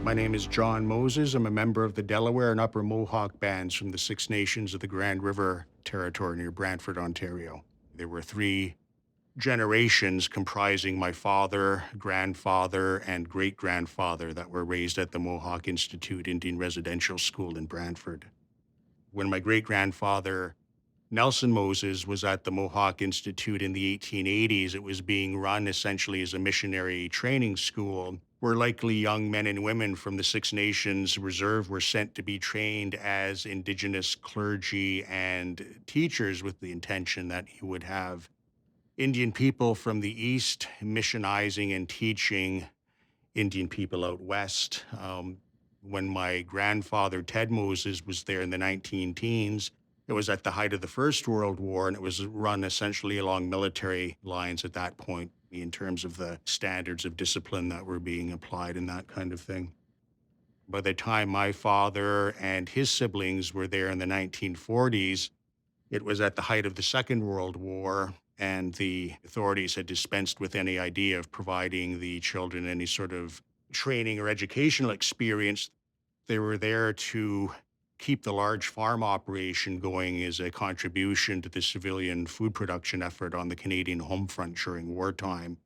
My name is John Moses. I'm a member of the Delaware and Upper Mohawk bands from the Six Nations of the Grand River Territory near Brantford, Ontario. There were three generations comprising my father, grandfather, and great-grandfather that were raised at the Mohawk Institute Indian Residential School in Brantford. When my great-grandfather, Nelson Moses, was at the Mohawk Institute in the 1880s, it was being run essentially as a missionary training school where likely young men and women from the Six Nations Reserve were sent to be trained as Indigenous clergy and teachers with the intention that he would have Indian people from the East missionizing and teaching Indian people out West. When my grandfather, Ted Moses, was there in the 19 teens, it was at the height of the First World War, and it was run essentially along military lines at that point in terms of the standards of discipline that were being applied and that kind of thing. By the time my father and his siblings were there in the 1940s, it was at the height of the Second World War, and the authorities had dispensed with any idea of providing the children any sort of training or educational experience. They were there to keep the large farm operation going as a contribution to the civilian food production effort on the Canadian home front during wartime.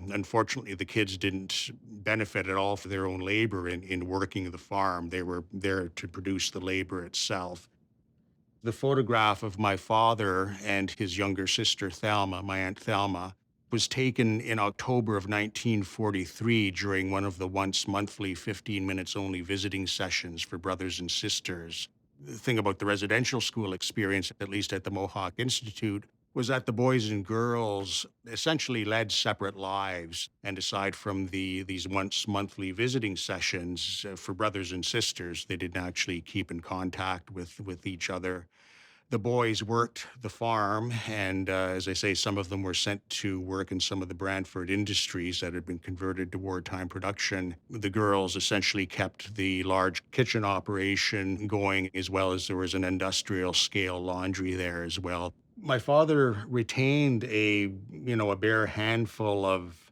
Unfortunately, the kids didn't benefit at all for their own labor in working the farm. They were there to produce the labor itself. The photograph of my father and his younger sister, Thelma, my Aunt Thelma, was taken in October of 1943 during one of the once monthly 15 minutes only visiting sessions for brothers and sisters. The thing about the residential school experience, at least at the Mohawk Institute, was that the boys and girls essentially led separate lives. And aside from these once monthly visiting sessions for brothers and sisters, they didn't actually keep in contact with each other. The boys worked the farm, and as I say, some of them were sent to work in some of the Brantford industries that had been converted to wartime production. The girls essentially kept the large kitchen operation going, as well as there was an industrial scale laundry there as well. My father retained a bare handful of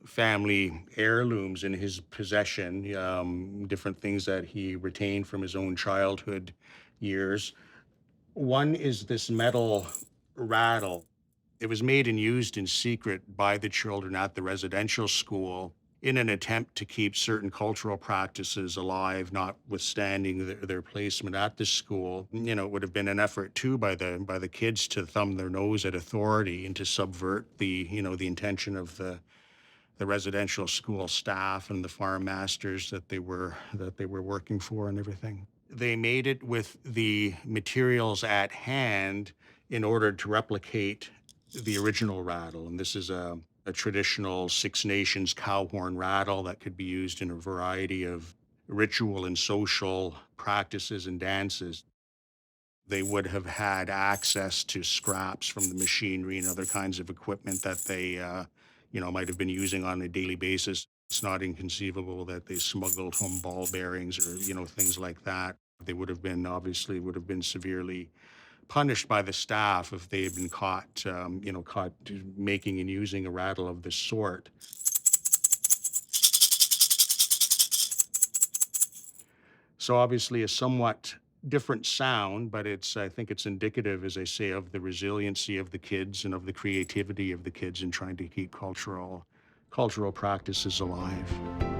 family heirlooms in his possession, different things that he retained from his own childhood years. One is this metal rattle. It was made and used in secret by the children at the residential school in an attempt to keep certain cultural practices alive, notwithstanding their placement at the school. You know, it would have been an effort too by the kids to thumb their nose at authority and to subvert the intention of the residential school staff and the farm masters that they were working for and everything. They made it with the materials at hand in order to replicate the original rattle. And this is a traditional Six Nations cow horn rattle that could be used in a variety of ritual and social practices and dances. They would have had access to scraps from the machinery and other kinds of equipment that they might have been using on a daily basis. It's not inconceivable that they smuggled home ball bearings or things like that. They would have been severely punished by the staff if they had been caught making and using a rattle of this sort. So obviously a somewhat different sound, but I think it's indicative, as I say, of the resiliency of the kids and of the creativity of the kids in trying to keep cultural practices alive.